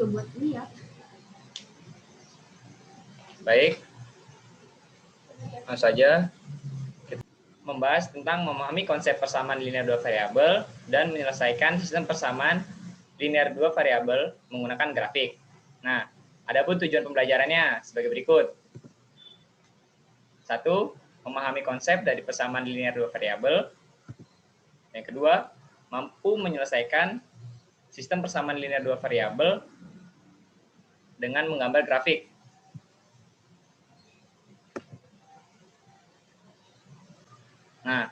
juga buat lihat. Baik, langsung saja kita membahas tentang memahami konsep persamaan linear dua variabel dan menyelesaikan sistem persamaan linear dua variabel menggunakan grafik. Nah, adapun tujuan pembelajarannya sebagai berikut. 1. Memahami konsep dari persamaan linear dua variabel. Yang kedua, mampu menyelesaikan sistem persamaan linear dua variabel dengan menggambar grafik. Nah,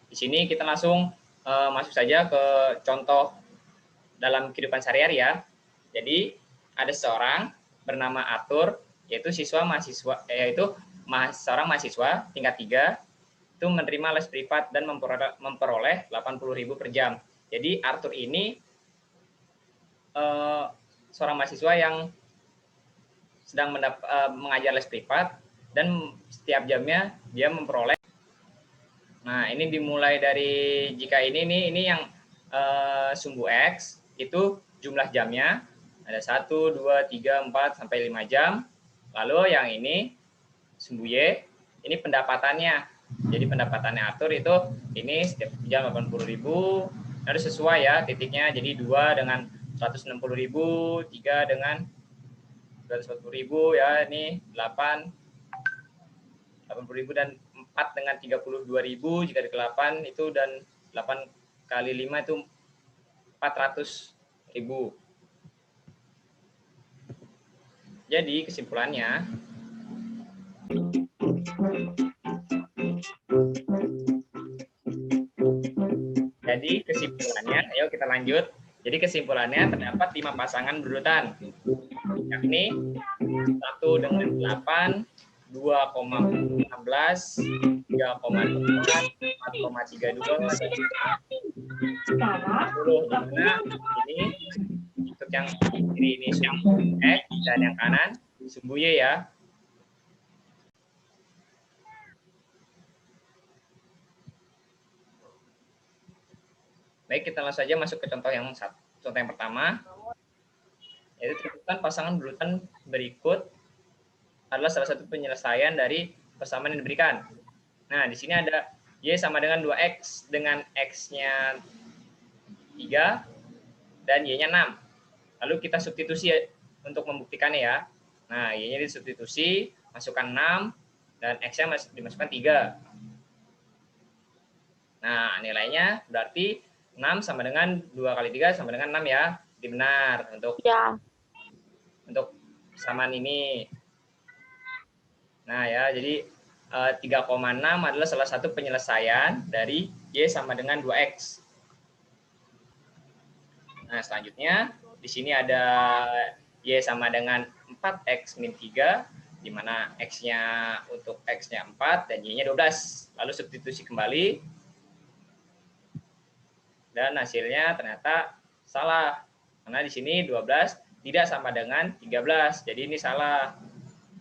di sini kita langsung masuk saja ke contoh dalam kehidupan sehari-hari ya. Jadi ada seorang bernama Arthur, yaitu seorang mahasiswa tingkat 3 itu menerima les privat dan memperoleh 80.000 per jam. Jadi Arthur ini seorang mahasiswa yang sedang mengajar les privat dan setiap jamnya dia memperoleh. Nah, ini dimulai dari jika ini yang sumbu X itu jumlah jamnya ada 1, 2, 3, 4 sampai 5 jam. Lalu yang ini sumbu Y ini pendapatannya. Jadi pendapatannya Arthur itu ini setiap jam 80.000 harus sesuai ya titiknya. Jadi 2 dengan 160.000, 3 dengan 240.000 ya, ini 8 80.000 dan 4 dengan 32.000 jika di 8 itu, dan 8 kali 5 itu 400.000. Jadi kesimpulannya ayo kita lanjut. Jadi kesimpulannya terdapat 5 pasangan berurutan, yakni 1 dengan 8, 2,16, 3,4, 4,32, dan 10. Di mana ini untuk yang kiri ini sumbu X dan yang kanan sumbu Y ya. Baik, kita langsung saja masuk ke contoh yang pertama, yaitu tentukan pasangan berurutan berikut adalah salah satu penyelesaian dari persamaan yang diberikan. Nah, di sini ada Y sama dengan 2X dengan X-nya 3 dan Y-nya 6. Lalu kita substitusi untuk membuktikannya ya. Nah, Y-nya disubstitusi, masukkan 6 dan X-nya dimasukkan 3. Nah, nilainya berarti 6 sama dengan 2 kali 3 sama dengan 6 ya. Jadi benar untuk persamaan ini. Nah ya, jadi 3,6 adalah salah satu penyelesaian dari Y sama dengan 2X. Nah, selanjutnya di sini ada Y sama dengan 4X min 3, di mana X-nya untuk X-nya 4 dan Y-nya 12. Lalu substitusi kembali. Dan hasilnya ternyata salah. Karena di sini 12 tidak sama dengan 13. Jadi ini salah.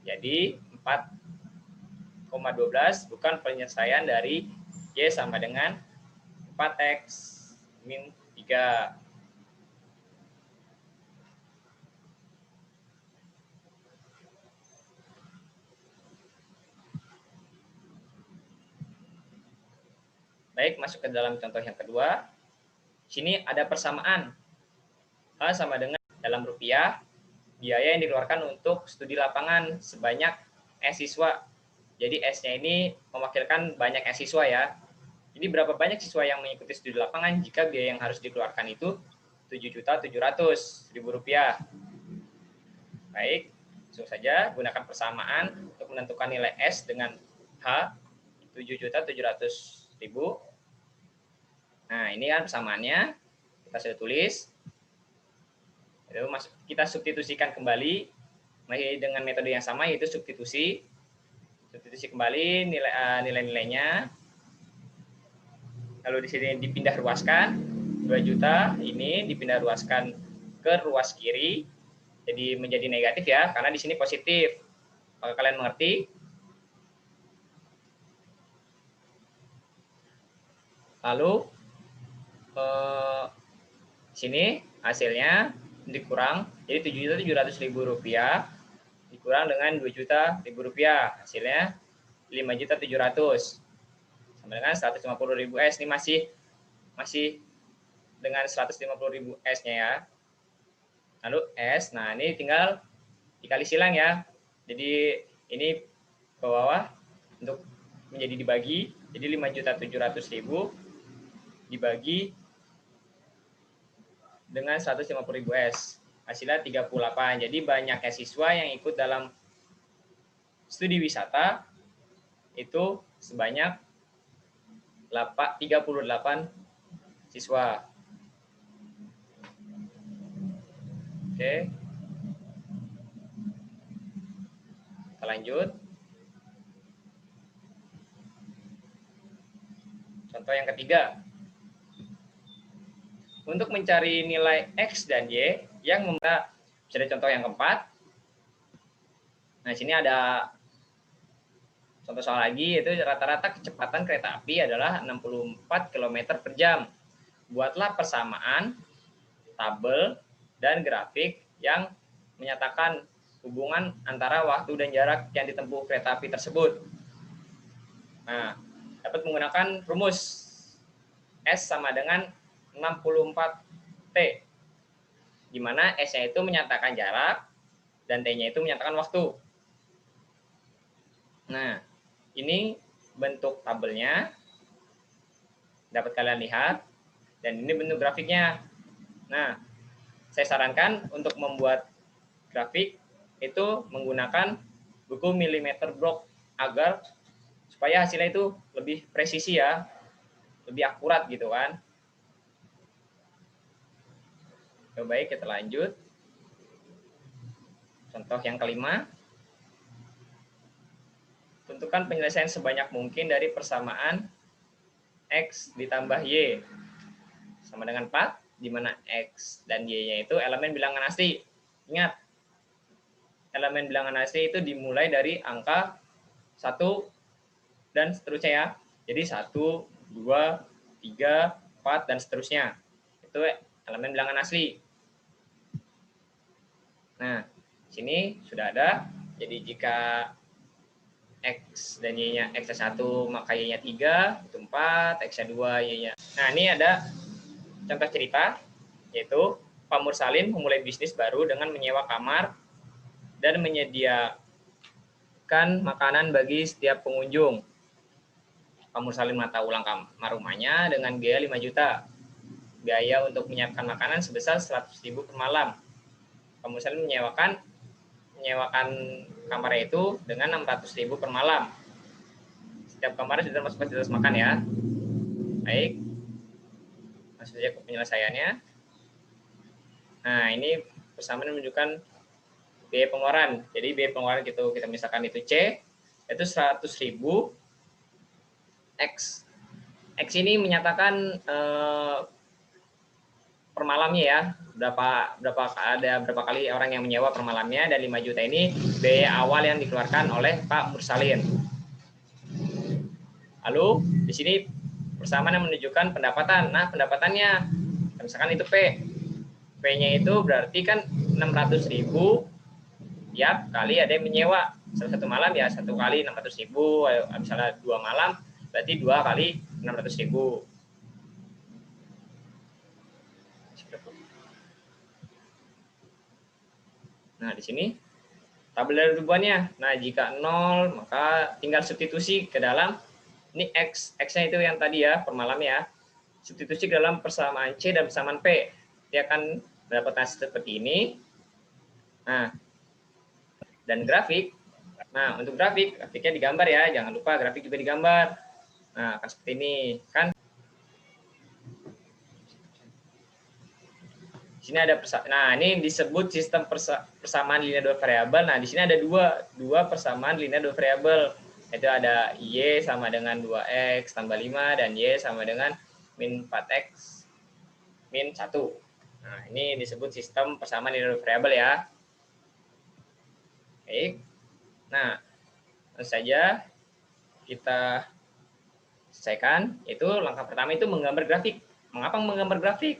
Jadi 4,12 bukan penyelesaian dari Y sama dengan 4X min 3. Baik, masuk ke dalam contoh yang kedua. Sini ada persamaan. A sama dengan dalam rupiah, biaya yang dikeluarkan untuk studi lapangan sebanyak S siswa. Jadi S-nya ini mewakilkan banyak S siswa ya. Jadi berapa banyak siswa yang mengikuti studi lapangan jika biaya yang harus dikeluarkan itu Rp7.700.000. Baik, langsung saja gunakan persamaan untuk menentukan nilai S dengan H 7.700.000. Nah, ini kan persamaannya. Kita sudah tulis. Kita substitusikan kembali masih dengan metode yang sama, yaitu substitusi. Substitusi kembali nilai-nilainya. Lalu di sini dipindah ruaskan. 2 juta ini dipindah ruaskan ke ruas kiri. Jadi menjadi negatif ya, karena di sini positif. Apakah kalian mengerti? Lalu sini hasilnya dikurang, jadi Rp7.700.000 dikurang dengan Rp2.000.000, hasilnya Rp5.700.000 sama dengan 150.000 S. Ini masih dengan 150.000 S-nya ya. Lalu S, nah ini tinggal dikali silang ya. Jadi ini ke bawah untuk menjadi dibagi, jadi 5.700.000 dibagi dengan 150.000 S, hasilnya 38. Jadi banyaknya siswa yang ikut dalam studi wisata itu sebanyak 38 siswa. Oke. Kita lanjut. Contoh yang ketiga. Untuk mencari nilai X dan Y yang membuat, misalnya contoh yang keempat. Nah, sini ada contoh soal lagi, yaitu rata-rata kecepatan kereta api adalah 64 km per jam. Buatlah persamaan tabel dan grafik yang menyatakan hubungan antara waktu dan jarak yang ditempuh kereta api tersebut. Nah, dapat menggunakan rumus S sama dengan 64T, di mana S-nya itu menyatakan jarak dan T-nya itu menyatakan waktu. Nah, ini bentuk tabelnya, dapat kalian lihat, dan ini bentuk grafiknya. Nah, saya sarankan untuk membuat grafik itu menggunakan buku millimeter block agar supaya hasilnya itu lebih presisi ya, lebih akurat gitu kan. Baik, kita lanjut. Contoh yang kelima. Tentukan penyelesaian sebanyak mungkin dari persamaan X ditambah Y sama dengan 4, di mana X dan Y-nya itu elemen bilangan asli. Ingat, elemen bilangan asli itu dimulai dari angka 1 dan seterusnya ya. Jadi 1, 2, 3, 4, dan seterusnya. Itu elemen bilangan asli. Nah, sini sudah ada. Jadi jika X dan Y-nya X-1 maka Y-nya 3, itu 4, X-nya 2, Y-nya. Nah, ini ada contoh cerita, yaitu Pak Mursalin memulai bisnis baru dengan menyewa kamar dan menyediakan makanan bagi setiap pengunjung. Pak Mursalin menata ulang kamar rumahnya dengan biaya 5 juta. Biaya untuk menyiapkan makanan sebesar 100.000 per malam. Pak Mursalin menyewakan kamarnya itu dengan 600.000 per malam. Setiap kamar sudah masuk fasilitas makan ya. Baik, langsung saja ke penyelesaiannya. Nah, ini persamaan menunjukkan biaya pengeluaran. Jadi biaya pengeluaran gitu, kita misalkan itu C, itu 100.000 X. X ini menyatakan per malamnya ya, berapa kali orang yang menyewa per malamnya, dan 5 juta ini biaya awal yang dikeluarkan oleh Pak Mursalin. Lalu di sini persamaan yang menunjukkan pendapatan. Nah, pendapatannya misalkan itu P. P-nya itu berarti kan 600.000 ya kali ada yang menyewa satu malam ya, 1 kali 600.000, misalnya 2 malam berarti 2 kali 600.000. Nah, di sini tabel dari ribuannya. Nah, jika 0 maka tinggal substitusi ke dalam ini X-nya itu yang tadi ya per malam ya. Substitusi ke dalam persamaan C dan persamaan P. Dia akan mendapatkan seperti ini. Nah, dan grafik. Nah, untuk grafiknya digambar ya. Jangan lupa grafik juga digambar. Nah, akan seperti ini. Kan di sini ada nah, ini disebut sistem persamaan linear dua variabel. Nah, di sini ada dua persamaan linear dua variabel. Itu ada Y sama dengan 2X tambah 5 dan Y sama dengan min 4X min 1. Nah, ini disebut sistem persamaan linear dua variabel ya. Baik. Nah, langsung saja kita selesaikan. Itu langkah pertama itu menggambar grafik. Mengapa menggambar grafik?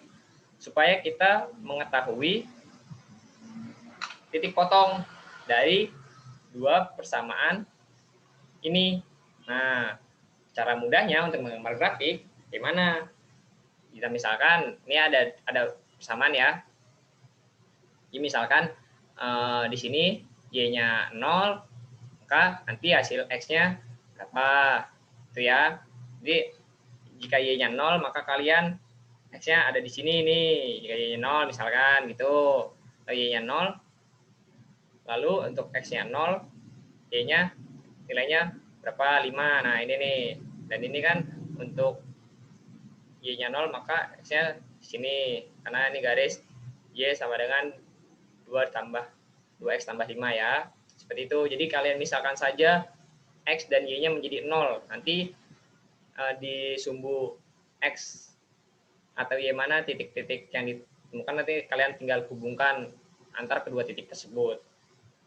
Supaya kita mengetahui titik potong dari dua persamaan ini. Nah, cara mudahnya untuk menggambar grafik gimana? Kita misalkan ini ada persamaan ya. Jadi misalkan di sini y-nya 0, maka nanti hasil x-nya berapa? Itu ya. Jadi jika y-nya 0, maka kalian x-nya ada di sini nih. Jika y-nya 0 misalkan gitu. Atau y-nya 0. Lalu untuk x-nya 0, y-nya nilainya berapa? 5. Nah, ini nih. Dan ini kan untuk y-nya 0, maka x-nya di sini. Karena ini garis y sama dengan 2x tambah 5 ya. Seperti itu. Jadi kalian misalkan saja x dan y-nya menjadi 0. Nanti di sumbu x atau y mana titik-titik yang ditemukan, nanti kalian tinggal hubungkan antar kedua titik tersebut.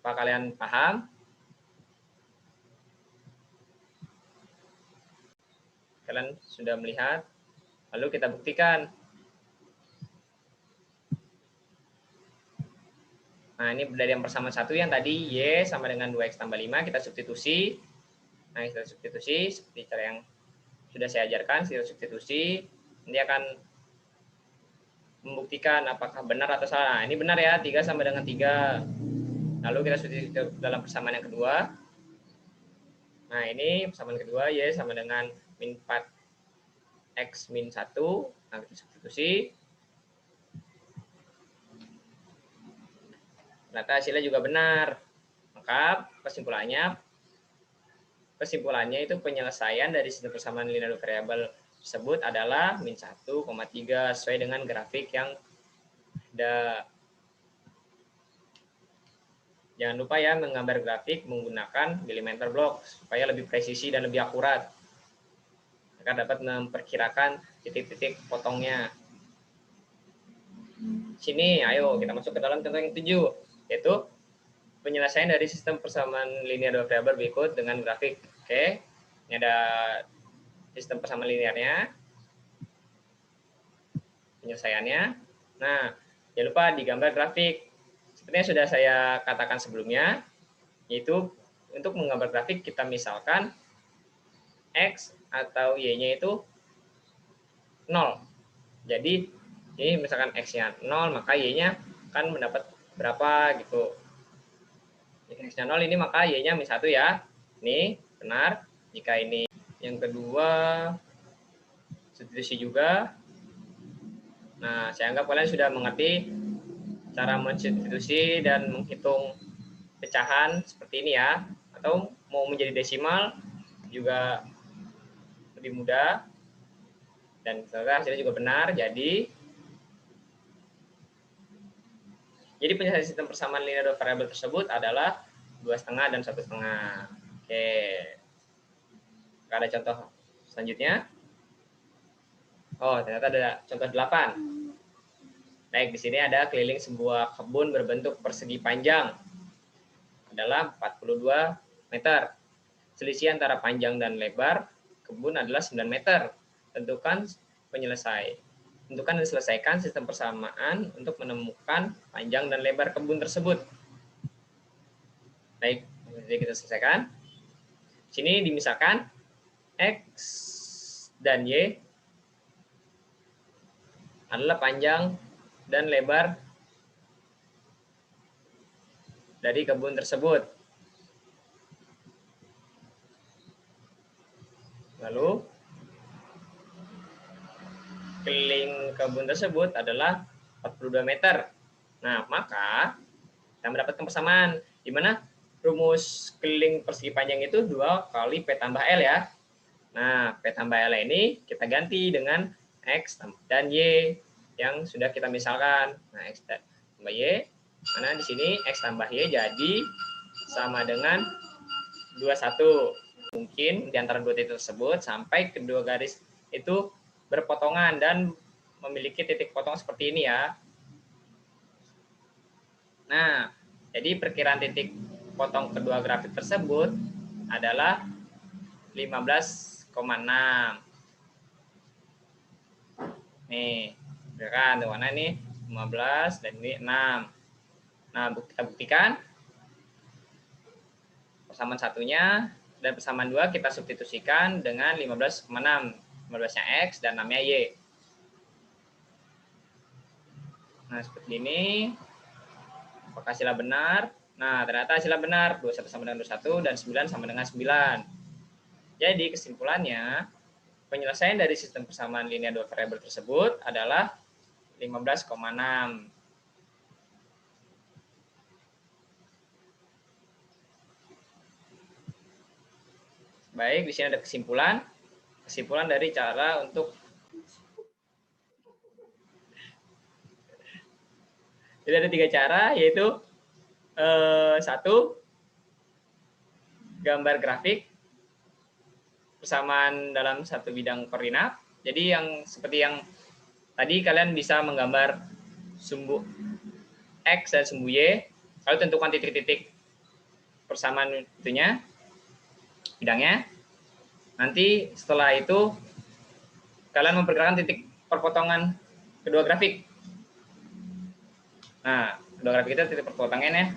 Apa kalian paham? Kalian sudah melihat? Lalu kita buktikan. Nah, ini dari yang persamaan satu yang tadi y sama dengan 2x tambah 5, kita substitusi. Nah, kita substitusi seperti cara yang sudah saya ajarkan, kita substitusi. Nanti akan membuktikan apakah benar atau salah. Nah, ini benar ya, 3 sama dengan 3. Lalu kita substitusi dalam persamaan yang kedua. Nah, ini persamaan kedua, y sama dengan min 4x min 1. Nah, kita substitusi. Ternyata hasilnya juga benar. Maka kesimpulannya itu penyelesaian dari sistem persamaan linear variabel tersebut adalah min 1,3 sesuai dengan grafik yang ada. Jangan lupa ya menggambar grafik menggunakan millimeter block supaya lebih presisi dan lebih akurat. Agar dapat memperkirakan titik-titik potongnya. Sini, ayo kita masuk ke dalam contoh yang 7, yaitu penyelesaian dari sistem persamaan linear dua variabel berikut dengan grafik. Oke, ini ada sistem persamaan linearnya, penyelesaiannya. Nah, jangan lupa digambar grafik. Seperti yang sudah saya katakan sebelumnya, yaitu untuk menggambar grafik kita misalkan x atau y-nya itu 0. Jadi ini misalkan x-nya 0, maka y-nya kan mendapat berapa gitu. Jika x-nya 0 ini maka y-nya min 1 ya. Ini benar. Jika ini yang kedua substitusi juga. Nah, saya anggap kalian sudah mengerti cara mensubstitusi dan menghitung pecahan seperti ini ya. Atau mau menjadi desimal juga lebih mudah. Dan ternyata hasilnya juga benar. Jadi penyelesaian sistem persamaan linear dua variabel tersebut adalah 2,5 dan 1,5. Oke. Ada contoh selanjutnya. Oh, ternyata ada contoh 8. Baik, di sini ada keliling sebuah kebun berbentuk persegi panjang adalah 42 meter. Selisih antara panjang dan lebar kebun adalah 9 meter. Tentukan dan selesaikan sistem persamaan untuk menemukan panjang dan lebar kebun tersebut. Baik, jadi kita selesaikan. Sini dimisalkan x dan y adalah panjang dan lebar dari kebun tersebut. Lalu keliling kebun tersebut adalah 42 meter. Nah, maka kita mendapatkan persamaan di mana rumus keliling persegi panjang itu 2 kali P tambah L ya. Nah, P tambah L ini kita ganti dengan X dan Y yang sudah kita misalkan. Nah, X tambah Y, mana di sini X tambah Y jadi sama dengan 21. Mungkin di antara dua titik tersebut sampai kedua garis itu berpotongan dan memiliki titik potong seperti ini ya. Nah, jadi perkiraan titik potong kedua grafik tersebut adalah 15,6. Nih, kan warna ini 15 dan ini 6. Nah, kita buktikan. Persamaan satunya dan persamaan 2 kita substitusikan dengan 15,6. 15-nya X dan 6-nya Y. Nah, seperti ini. Apakah hasilnya benar? Nah, ternyata hasilnya benar. 21 sama dengan 21 dan 9 sama dengan 9. Jadi, kesimpulannya, penyelesaian dari sistem persamaan linear dua variabel tersebut adalah 15,6. Baik, di sini ada kesimpulan. Kesimpulan dari cara untuk jadi ada 3 cara, yaitu satu, gambar grafik persamaan dalam satu bidang koordinat. Jadi yang seperti yang tadi kalian bisa menggambar sumbu X dan sumbu Y, lalu tentukan titik-titik persamaan itunya, bidangnya. Nanti setelah itu kalian memperkirakan titik perpotongan kedua grafik. Nah, kedua grafik itu titik perpotongannya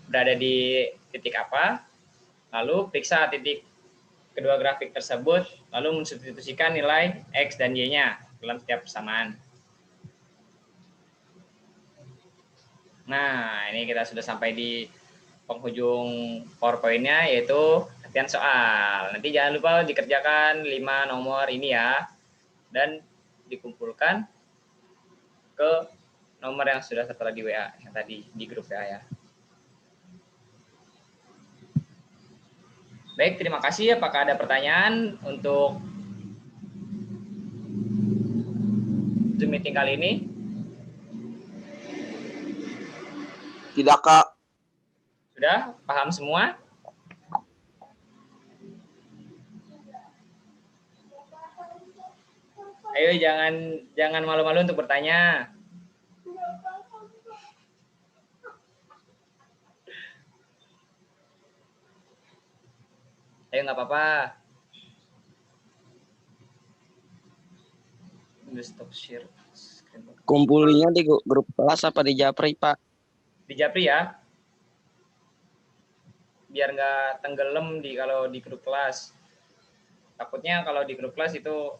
berada di titik apa, lalu periksa titik kedua grafik tersebut, lalu mensubstitusikan nilai X dan Y-nya dalam setiap persamaan. Nah, ini kita sudah sampai di penghujung PowerPoint-nya, yaitu latihan soal. Nanti jangan lupa dikerjakan 5 nomor ini ya, dan dikumpulkan ke nomor yang sudah tertera di WA, yang tadi di grup WA ya. Baik, terima kasih. Apakah ada pertanyaan untuk Zoom meeting kali ini? Tidak, Kak. Sudah paham semua? Ayo jangan malu-malu untuk bertanya. Ayo, nggak apa-apa. Stop share. Kumpulinya di grup kelas apa di Japri, Pak? Di Japri ya. Biar nggak tenggelam kalau di grup kelas. Takutnya kalau di grup kelas itu